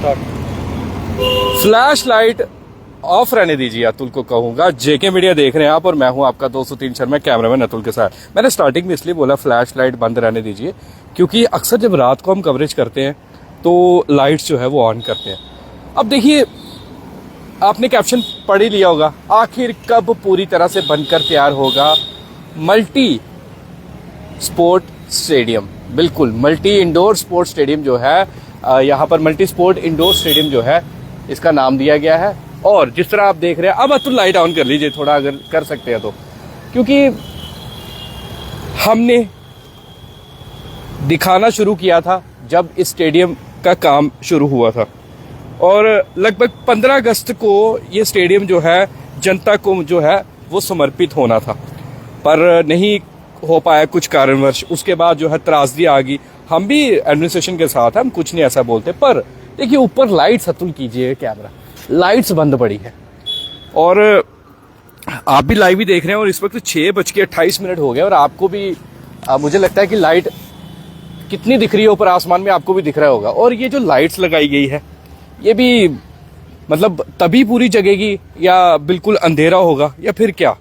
Flash light of रहने दीजिए, अतुल को कहूंगा। जेके मीडिया देख रहे हैं आप और मैं हूं आपका 203 शर्मा, कैमरामैन अतुल के साथ। मैंने स्टार्टिंग में इसलिए बोला फ्लैश लाइट बंद रहने दीजिए क्योंकि अक्सर जब रात को हम कवरेज करते हैं तो लाइट्स जो है वो ऑन करते हैं। अब देखिए, आपने कैप्शन पढ़ ही लिया होगा, आखिर कब पूरी तरह से बनकर तैयार होगा मल्टी स्पोर्ट स्टेडियम। बिल्कुल, मल्टी इंडोर स्पोर्ट्स स्टेडियम जो है, यहाँ पर मल्टी स्पोर्ट इंडोर स्टेडियम जो है इसका नाम दिया गया है। और जिस तरह आप देख रहे हैं, अब अतुल लाइट ऑन कर लीजिए थोड़ा, अगर कर सकते हैं तो, क्योंकि हमने दिखाना शुरू किया था जब इस स्टेडियम का काम शुरू हुआ था और लगभग 15 अगस्त को ये स्टेडियम जो है जनता को जो है वो समर्पित होना था, पर नहीं हो पाया कुछ कारणवश। उसके बाद जो है त्रासदी आ गई। हम भी एडमिनिस्ट्रेशन के साथ हैं, हम कुछ नहीं ऐसा बोलते, पर देखिए ऊपर लाइट्स, अतुल कीजिए कैमरा, लाइट्स बंद पड़ी है और आप भी लाइव ही देख रहे हैं। और इस वक्त 6:28 हो गए और आपको भी मुझे लगता है कि लाइट कितनी दिख रही है ऊपर आसमान में, आपको भी दिख रहा होगा। और ये जो लाइट्स लगाई गई है ये भी मतलब तभी पूरी जगेगी या बिल्कुल अंधेरा होगा या फिर क्या?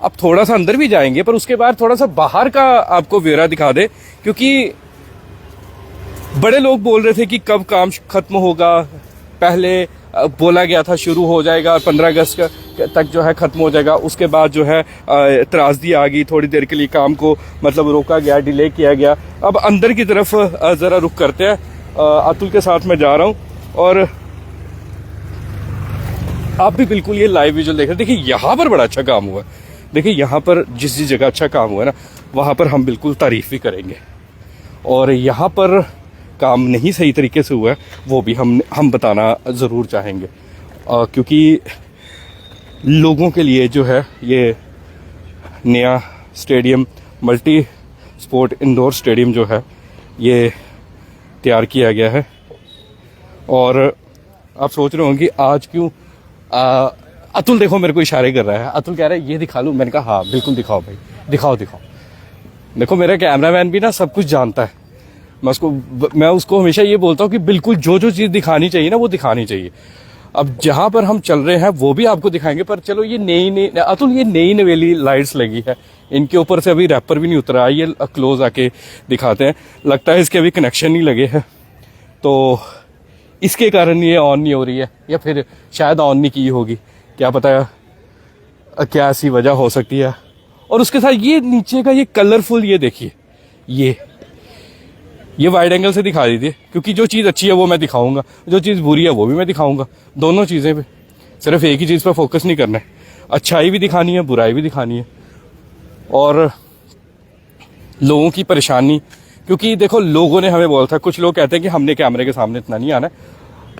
अब थोड़ा सा अंदर भी जाएंगे पर उसके बाद थोड़ा सा बाहर का आपको ब्यौरा दिखा दे, क्योंकि बड़े लोग बोल रहे थे कि कब काम खत्म होगा। पहले बोला गया था शुरू हो जाएगा 15 अगस्त तक जो है खत्म हो जाएगा। उसके बाद जो है त्रासदी आ गई, थोड़ी देर के लिए काम को मतलब रोका गया, डिले किया गया। अब अंदर की तरफ जरा रुक करते हैं। अतुल के साथ मैं जा रहा हूं और आप भी बिल्कुल ये लाइव विजुअल देख रहे हैं। देखिए यहाँ पर बड़ा अच्छा काम हुआ है। देखिए यहाँ पर जिस जगह अच्छा काम हुआ है ना, वहाँ पर हम बिल्कुल तारीफ भी करेंगे। और यहाँ पर काम नहीं सही तरीके से हुआ है वो भी हम बताना ज़रूर चाहेंगे, क्योंकि लोगों के लिए जो है ये नया stadium, multi sport indoor stadium जो है ये तैयार किया गया है। और आप सोच रहे होंगे आज क्यों अतुल देखो मेरे को इशारे कर रहा है, अतुल कह रहा है ये दिखा लूँ। मैंने कहा हाँ बिल्कुल दिखाओ भाई, दिखाओ दिखाओ। देखो मेरा कैमरामैन भी ना सब कुछ जानता है। मैं उसको हमेशा ये बोलता हूँ कि बिल्कुल जो चीज़ दिखानी चाहिए ना वो दिखानी चाहिए। अब जहाँ पर हम चल रहे हैं वो भी आपको दिखाएंगे, पर चलो ये नई अतुल ये नई नवेली लाइट्स लगी है, इनके ऊपर से अभी रैपर भी नहीं उतरा। ये क्लोज आके दिखाते हैं, लगता है इसके अभी कनेक्शन नहीं लगे हैं तो इसके कारण ये ऑन नहीं हो रही है, या फिर शायद ऑन नहीं की होगी, क्या पता क्या ऐसी वजह हो सकती है। और उसके साथ ये नीचे का ये कलरफुल, ये देखिए, ये वाइड एंगल से दिखा दीजिए, क्योंकि जो चीज़ अच्छी है वो मैं दिखाऊंगा, जो चीज़ बुरी है वो भी मैं दिखाऊंगा। दोनों चीज़ें पे, सिर्फ एक ही चीज़ पर फोकस नहीं करना है, अच्छाई भी दिखानी है, बुराई भी दिखानी है। और लोगों की परेशानी, क्योंकि देखो लोगों ने हमें बोला था, कुछ लोग कहते हैं कि हमने कैमरे के सामने इतना नहीं आना है,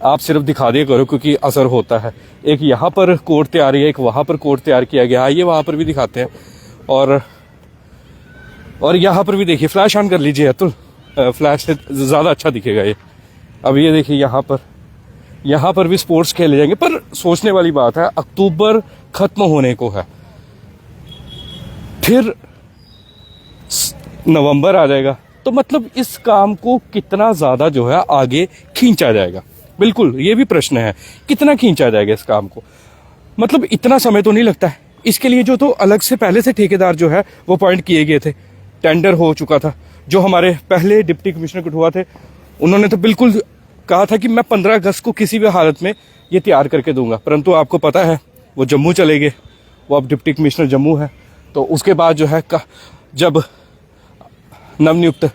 आप सिर्फ दिखा दिया करो क्योंकि असर होता है। एक यहाँ पर कोर्ट तैयार है, एक वहाँ पर कोर्ट तैयार किया गया, आइए वहाँ पर भी दिखाते हैं। और यहाँ पर भी देखिए, फ्लैश ऑन कर लीजिए अतुल, फ्लैश से ज़्यादा अच्छा दिखेगा ये। अब ये देखिए यहाँ पर भी स्पोर्ट्स खेले जाएंगे, पर सोचने वाली बात है अक्टूबर खत्म होने को है, फिर नवंबर आ जाएगा, तो मतलब इस काम को कितना ज़्यादा जो है आगे खींचा जाएगा। बिल्कुल ये भी प्रश्न है, कितना खींचा जाएगा इस काम को। मतलब इतना समय तो नहीं लगता है इसके लिए, जो तो अलग से पहले से ठेकेदार जो है वो अपॉइंट किए गए थे, टेंडर हो चुका था। जो हमारे पहले डिप्टी कमिश्नर कठुआ थे उन्होंने तो बिल्कुल कहा था कि मैं 15 अगस्त को किसी भी हालत में ये तैयार करके दूंगा, परंतु आपको पता है वो जम्मू चले गए, वो अब डिप्टी कमिश्नर जम्मू है। तो उसके बाद जो है जब नवनियुक्त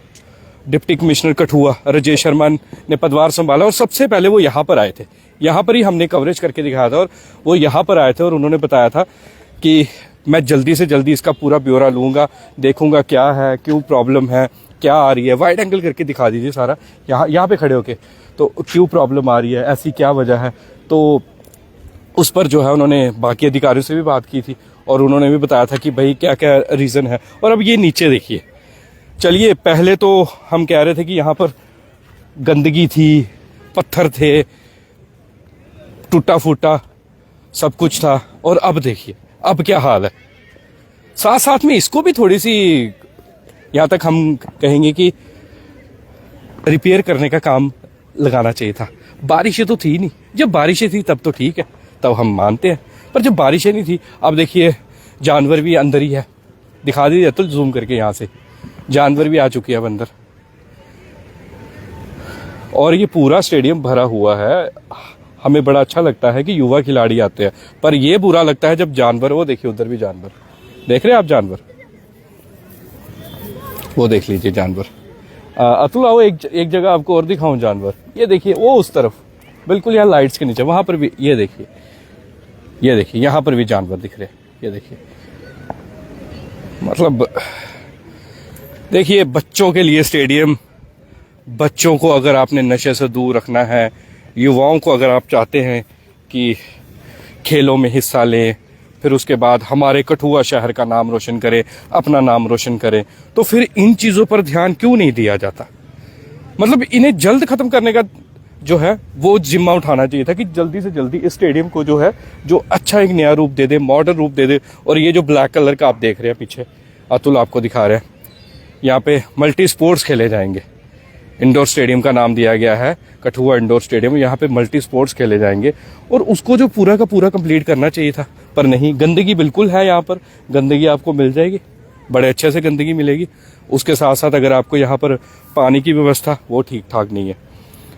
डिप्टी कमिश्नर कठुआ राजेश शर्मा ने पदभार संभाला और सबसे पहले वो यहाँ पर आए थे, यहाँ पर ही हमने कवरेज करके दिखाया था और वो यहाँ पर आए थे और उन्होंने बताया था कि मैं जल्दी से जल्दी इसका पूरा ब्यौरा लूँगा, देखूंगा क्या है, क्यों प्रॉब्लम है, क्या आ रही है। वाइड एंगल करके दिखा दीजिए सारा, यहाँ पे खड़े होके, तो क्यों प्रॉब्लम आ रही है, ऐसी क्या वजह है। तो उस पर जो है उन्होंने बाकी अधिकारियों से भी बात की थी और उन्होंने भी बताया था कि भाई क्या क्या रीज़न है। और अब ये नीचे देखिए, चलिए पहले तो हम कह रहे थे कि यहाँ पर गंदगी थी, पत्थर थे, टूटा फूटा सब कुछ था, और अब देखिए अब क्या हाल है। साथ साथ में इसको भी थोड़ी सी यहाँ तक हम कहेंगे कि रिपेयर करने का काम लगाना चाहिए था। बारिशें तो थी नहीं, जब बारिशें थी तब तो ठीक है, तब हम मानते हैं, पर जब बारिशें नहीं थी, अब देखिए जानवर भी अंदर ही है। दिखा दीजिए तो जूम करके, यहाँ से जानवर भी आ चुके हैं अब अंदर, और ये पूरा स्टेडियम भरा हुआ है। हमें बड़ा अच्छा लगता है कि युवा खिलाड़ी आते हैं, पर ये बुरा लगता है जब जानवर, वो देखिए उधर भी जानवर, देख रहे हैं आप जानवर, वो देख लीजिए जानवर। अतुल आओ एक जगह आपको और दिखाऊं जानवर, ये देखिए वो उस तरफ बिल्कुल यहाँ लाइट्स के नीचे, वहां पर भी ये देखिए, ये देखिए यहाँ पर भी जानवर दिख रहे हैं, ये देखिए। मतलब देखिए बच्चों के लिए स्टेडियम, बच्चों को अगर आपने नशे से दूर रखना है, युवाओं को अगर आप चाहते हैं कि खेलों में हिस्सा लें, फिर उसके बाद हमारे कठुआ शहर का नाम रोशन करें, अपना नाम रोशन करें, तो फिर इन चीज़ों पर ध्यान क्यों नहीं दिया जाता? मतलब इन्हें जल्द खत्म करने का जो है वो जिम्मा उठाना चाहिए था कि जल्दी से जल्दी इस स्टेडियम को जो है जो अच्छा एक नया रूप दे दे, मॉडर्न रूप दे दे। और ये जो ब्लैक कलर का आप देख रहे हैं पीछे, अतुल आपको दिखा रहे हैं, यहाँ पे मल्टी स्पोर्ट्स खेले जाएंगे। इंडोर स्टेडियम का नाम दिया गया है कठुआ इंडोर स्टेडियम, यहाँ पे मल्टी स्पोर्ट्स खेले जाएंगे, और उसको जो पूरा का पूरा कंप्लीट करना चाहिए था, पर नहीं। गंदगी बिल्कुल है यहाँ पर, गंदगी आपको मिल जाएगी, बड़े अच्छे से गंदगी मिलेगी। उसके साथ साथ अगर आपको यहाँ पर पानी की व्यवस्था वो ठीक ठाक नहीं है,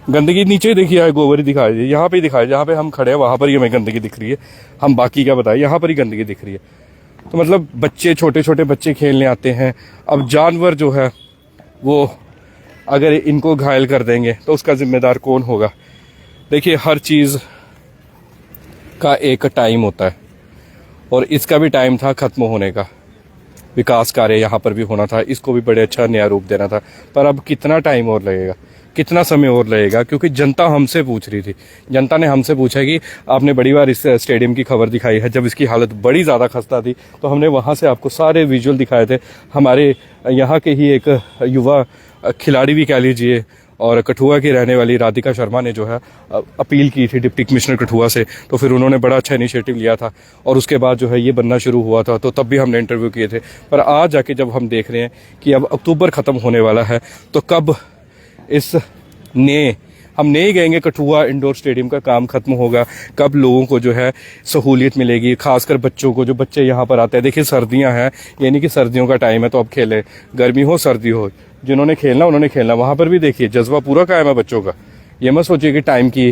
गंदगी नीचे देखिए, गोबर ही दिखाई दे, यहाँ पे दिखाई, जहाँ पे हम खड़े हैं वहाँ पर ही हमें गंदगी दिख रही है, हम बाकी क्या बताएं, यहाँ पर ही गंदगी दिख रही है। तो मतलब बच्चे, छोटे छोटे बच्चे खेलने आते हैं, अब जानवर जो है वो अगर इनको घायल कर देंगे तो उसका जिम्मेदार कौन होगा? देखिए हर चीज़ का एक टाइम होता है, और इसका भी टाइम था ख़त्म होने का। विकास कार्य यहाँ पर भी होना था, इसको भी बड़े अच्छा नया रूप देना था, पर अब कितना टाइम और लगेगा, कितना समय और लगेगा? क्योंकि जनता हमसे पूछ रही थी, जनता ने हमसे पूछा कि आपने बड़ी बार इस स्टेडियम की खबर दिखाई है, जब इसकी हालत बड़ी ज़्यादा खस्ता थी तो हमने वहाँ से आपको सारे विजुअल दिखाए थे। हमारे यहाँ के ही एक युवा खिलाड़ी भी कह लीजिए, और कठुआ की रहने वाली राधिका शर्मा ने जो है अपील की थी डिप्टी कमिश्नर कठुआ से, तो फिर उन्होंने बड़ा अच्छा इनिशिएटिव लिया था, और उसके बाद जो है ये बनना शुरू हुआ था, तो तब भी हमने इंटरव्यू किए थे। पर आज जाके जब हम देख रहे हैं कि अब अक्टूबर ख़त्म होने वाला है, तो कब इस हम नहीं कहेंगे कठुआ इंडोर स्टेडियम का काम खत्म होगा, कब लोगों को जो है सहूलियत मिलेगी, खासकर बच्चों को, जो बच्चे यहाँ पर आते हैं। देखिए सर्दियाँ हैं, यानी कि सर्दियों का टाइम है, तो अब खेलें, गर्मी हो सर्दी हो, जिन्होंने खेलना उन्होंने खेलना। वहाँ पर भी देखिए जज्बा पूरा कायम है बच्चों का। ये मत सोचिए कि टाइम की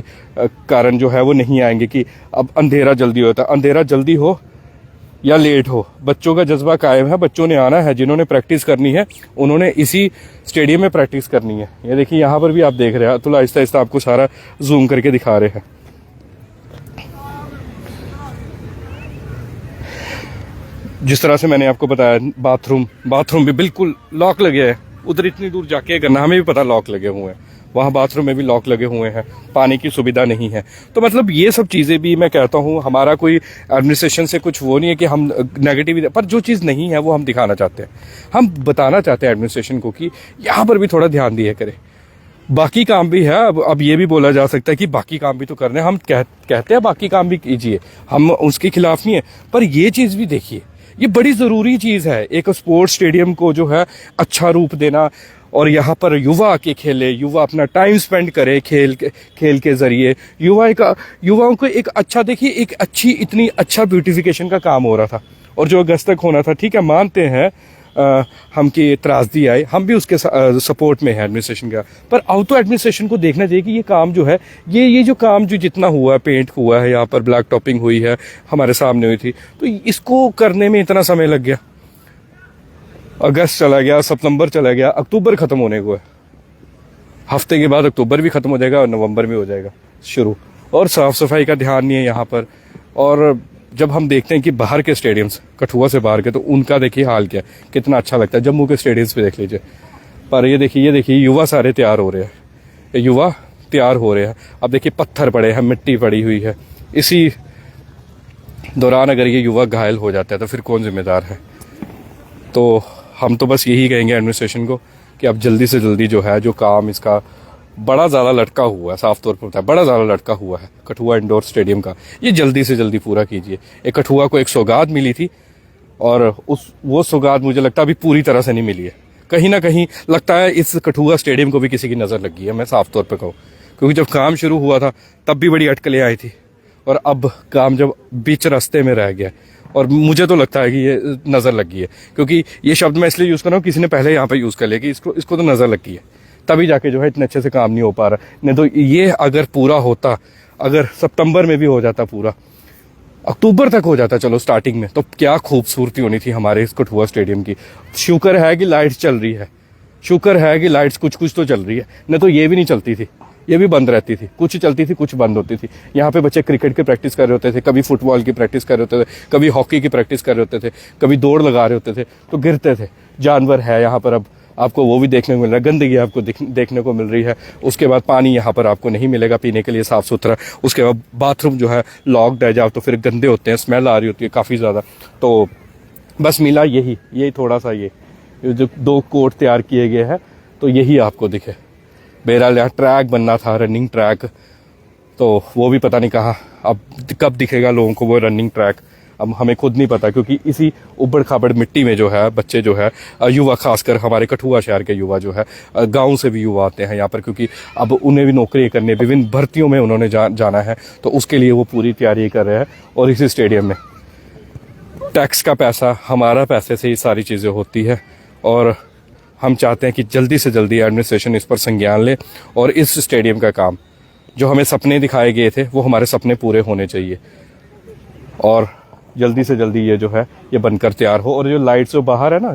कारण जो है वो नहीं आएंगे, कि अब अंधेरा जल्दी होता, अंधेरा जल्दी हो या लेट हो, बच्चों का जज्बा कायम है, बच्चों ने आना है, जिन्होंने प्रैक्टिस करनी है उन्होंने इसी स्टेडियम में प्रैक्टिस करनी है। ये देखिए यहाँ पर भी आप देख रहे हैं, तो आहिस्ता आहिस्ता आपको सारा जूम करके दिखा रहे हैं। जिस तरह से मैंने आपको बताया, बाथरूम भी बिल्कुल लॉक लगे हैं, उधर इतनी दूर जाके करना, हमें भी पता लॉक लगे हुए हैं, वहाँ बाथरूम में भी लॉक लगे हुए हैं, पानी की सुविधा नहीं है। तो मतलब ये सब चीज़ें भी मैं कहता हूँ, हमारा कोई एडमिनिस्ट्रेशन से कुछ वो नहीं है कि हम नेगेटिव, पर जो चीज़ नहीं है वो हम दिखाना चाहते हैं, हम बताना चाहते हैं एडमिनिस्ट्रेशन को कि यहाँ पर भी थोड़ा ध्यान दिया करे। बाकी काम भी है, अब ये भी बोला जा सकता है कि बाकी काम भी तो करने, हम कहते हैं बाकी काम भी कीजिए, हम उसके खिलाफ नहीं है, पर ये चीज़ भी देखिए, ये बड़ी ज़रूरी चीज़ है, एक स्पोर्ट्स स्टेडियम को जो है अच्छा रूप देना, और यहाँ पर युवा आके खेले, युवा अपना टाइम स्पेंड करे खेल के जरिए, युवाओं को एक अच्छा, देखिए एक अच्छी, इतनी अच्छा ब्यूटिफिकेशन का काम हो रहा था, और जो अगस्त तक होना था, ठीक है मानते हैं हम की त्रासदी आए, हम भी उसके सपोर्ट में है एडमिनिस्ट्रेशन का, पर अब तो एडमिनिस्ट्रेशन को देखना चाहिए कि ये काम जो है, ये जो काम जो जितना हुआ है, पेंट हुआ है, यहाँ पर ब्लैक टॉपिंग हुई है, हमारे सामने हुई थी, तो इसको करने में इतना समय लग गया। अगस्त चला गया, सितंबर चला गया, अक्टूबर खत्म होने को है, हफ्ते के बाद अक्टूबर भी खत्म हो जाएगा और नवंबर में हो जाएगा शुरू, और साफ सफाई का ध्यान नहीं है यहाँ पर। और जब हम देखते हैं कि बाहर के स्टेडियम्स, कठुआ से बाहर के, तो उनका देखिए हाल क्या है, कितना अच्छा लगता है। जम्मू के स्टेडियम्स पे देख लीजिए, पर ये देखिए युवा सारे तैयार हो रहे हैं, युवा तैयार हो रहे हैं। अब देखिए पत्थर पड़े हैं, मिट्टी पड़ी हुई है, इसी दौरान अगर ये युवा घायल हो जाता है तो फिर कौन जिम्मेदार है? तो हम तो बस यही कहेंगे एडमिनिस्ट्रेशन को कि अब जल्दी से जल्दी जो है, जो काम इसका बड़ा ज़्यादा लटका हुआ है, साफ तौर पर होता है, बड़ा ज़्यादा लटका हुआ है कठुआ इंडोर स्टेडियम का, ये जल्दी से जल्दी पूरा कीजिए। एक कठुआ को एक सौगात मिली थी, और वो सौगात मुझे लगता है अभी पूरी तरह से नहीं मिली है। कहीं ना कहीं लगता है इस कठुआ स्टेडियम को भी किसी की नज़र लगी है, मैं साफ तौर पर कहूँ, क्योंकि जब काम शुरू हुआ था तब भी बड़ी अटकलें आई थी, और अब काम जब बीच रास्ते में रह गया, और मुझे तो लगता है कि ये नज़र लग गई है, क्योंकि ये शब्द मैं इसलिए यूज़ कर रहा हूँ, किसी ने पहले यहाँ पे यूज़ कर लिया कि इसको तो नज़र लग गई है, तभी जाके जो है इतने अच्छे से काम नहीं हो पा रहा। नहीं तो ये अगर पूरा होता, अगर सितंबर में भी हो जाता पूरा, अक्टूबर तक हो जाता चलो स्टार्टिंग में, तो क्या खूबसूरती होनी थी हमारे इस कठुआ स्टेडियम की। शुक्र है कि लाइट्स चल रही है, शुक्र है कि लाइट्स कुछ तो चल रही है, नहीं तो ये भी नहीं चलती थी, ये भी बंद रहती थी, कुछ चलती थी कुछ बंद होती थी। यहाँ पे बच्चे क्रिकेट की प्रैक्टिस कर रहे होते थे, कभी फुटबॉल की प्रैक्टिस कर रहे होते थे, कभी हॉकी की प्रैक्टिस कर रहे होते थे, कभी दौड़ लगा रहे होते थे, तो गिरते थे। जानवर है यहाँ पर, अब आपको वो भी देखने को मिल रहा है, गंदगी आपको देखने को मिल रही है। उसके बाद पानी यहाँ पर आपको नहीं मिलेगा पीने के लिए साफ़ सुथरा। उसके बाद बाथरूम जो है लॉक्ड है, जब तो फिर गंदे होते हैं, स्मेल आ रही होती है काफ़ी ज़्यादा। तो बस मिला यही थोड़ा सा, ये जो 2 कोर्ट तैयार किए गए हैं, तो यही आपको दिखे। बहरहाल यहाँ ट्रैक बनना था, रनिंग ट्रैक, तो वो भी पता नहीं कहाँ अब कब दिखेगा लोगों को वो रनिंग ट्रैक, अब हमें खुद नहीं पता। क्योंकि इसी उबड़ खाबड़ मिट्टी में जो है बच्चे जो है, युवा खासकर हमारे कठुआ शहर के युवा जो है, गांव से भी युवा आते हैं यहाँ पर, क्योंकि अब उन्हें भी नौकरी करने, विभिन्न भर्तियों में उन्होंने जाना है, तो उसके लिए वो पूरी तैयारी कर रहे हैं। और इसी स्टेडियम में टैक्स का पैसा, हमारा पैसे से ही सारी चीज़ें होती है, और हम चाहते हैं कि जल्दी से जल्दी एडमिनिस्ट्रेशन इस पर संज्ञान ले, और इस स्टेडियम का काम, जो हमें सपने दिखाए गए थे, वो हमारे सपने पूरे होने चाहिए, और जल्दी से जल्दी ये जो है ये बनकर तैयार हो। और जो लाइट्स जो बाहर है ना,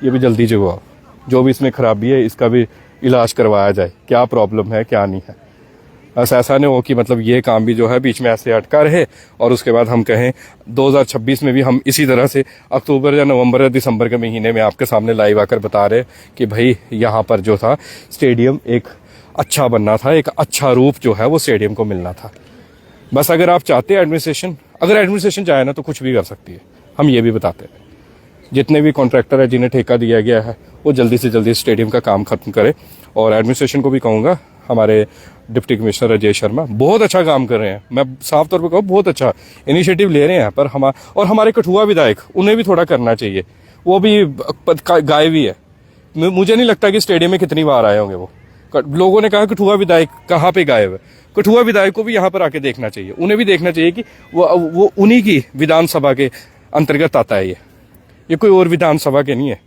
ये भी जल्दी जो भी इसमें खराबी है इसका भी इलाज करवाया जाए, क्या प्रॉब्लम है क्या नहीं है। बस ऐसा नहीं हो कि मतलब ये काम भी जो है बीच में ऐसे अटका रहे, और उसके बाद हम कहें 2026 में भी हम इसी तरह से अक्टूबर या नवंबर या दिसंबर के महीने में आपके सामने लाइव आकर बता रहे कि भाई यहाँ पर जो था स्टेडियम एक अच्छा बनना था, एक अच्छा रूप जो है वो स्टेडियम को मिलना था। बस अगर आप चाहते हैं अगर एडमिनिस्ट्रेशन चाहे ना तो कुछ भी कर सकती है, हम ये भी बताते हैं। जितने भी कॉन्ट्रैक्टर है जिन्हें ठेका दिया गया है, वो जल्दी से जल्दी स्टेडियम का काम खत्म करे। और एडमिनिस्ट्रेशन को भी कहूँगा, हमारे डिप्टी कमिश्नर राजेश शर्मा बहुत अच्छा काम कर रहे हैं, मैं साफ तौर पर कहूँ बहुत अच्छा इनिशिएटिव ले रहे हैं। पर और हमारे कठुआ विधायक, उन्हें भी थोड़ा करना चाहिए, वो भी गायब ही है। मुझे नहीं लगता कि स्टेडियम में कितनी बार आए होंगे वो। लोगों ने कहा कठुआ विधायक कहाँ पे गायब है, कठुआ विधायक को भी यहाँ पर आके देखना चाहिए, उन्हें भी देखना चाहिए कि वो उन्हीं की विधानसभा के अंतर्गत आता है। ये कोई और विधानसभा के नहीं है,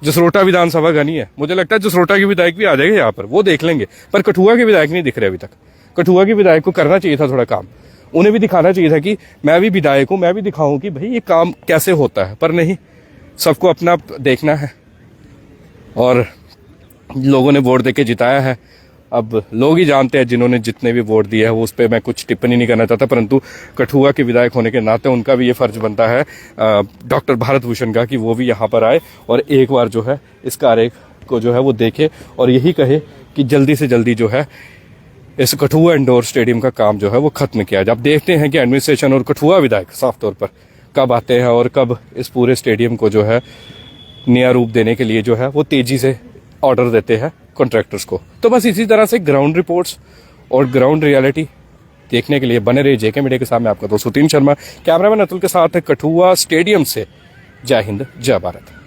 जसरोटा विधानसभा का नहीं है। मुझे लगता है जसरोटा के विधायक भी आ जाएंगे यहाँ पर, वो देख लेंगे, पर कठुआ के विधायक नहीं दिख रहे अभी तक। कठुआ के विधायक को करना चाहिए था थोड़ा काम, उन्हें भी दिखाना चाहिए था कि मैं भी विधायक हूँ, मैं भी दिखाऊं कि भाई ये काम कैसे होता है। पर नहीं, सबको अपना देखना है, और लोगों ने वोट देके जिताया है। अब लोग ही जानते हैं, जिन्होंने जितने भी वोट दिए हैं, वो उस पर मैं कुछ टिप्पणी नहीं करना चाहता, परंतु कठुआ के विधायक होने के नाते उनका भी ये फर्ज बनता है डॉक्टर भारत भूषण का, कि वो भी यहाँ पर आए और एक बार जो है इस कार्य को जो है वो देखे, और यही कहे कि जल्दी से जल्दी जो है इस कठुआ इंडोर स्टेडियम का काम जो है वो खत्म किया जाए। अब देखते हैं कि एडमिनिस्ट्रेशन और कठुआ विधायक साफ तौर पर कब आते हैं, और कब इस पूरे स्टेडियम को जो है नया रूप देने के लिए जो है वो तेजी से ऑर्डर देते हैं कॉन्ट्रैक्टर्स को। तो बस इसी तरह से ग्राउंड रिपोर्ट्स और ग्राउंड रियलिटी देखने के लिए बने रहिए जेके मीडिया के सामने। आपका दोस्त सुतीन शर्मा, कैमरामैन अतुल के साथ कठुआ स्टेडियम से। जय हिंद, जय भारत।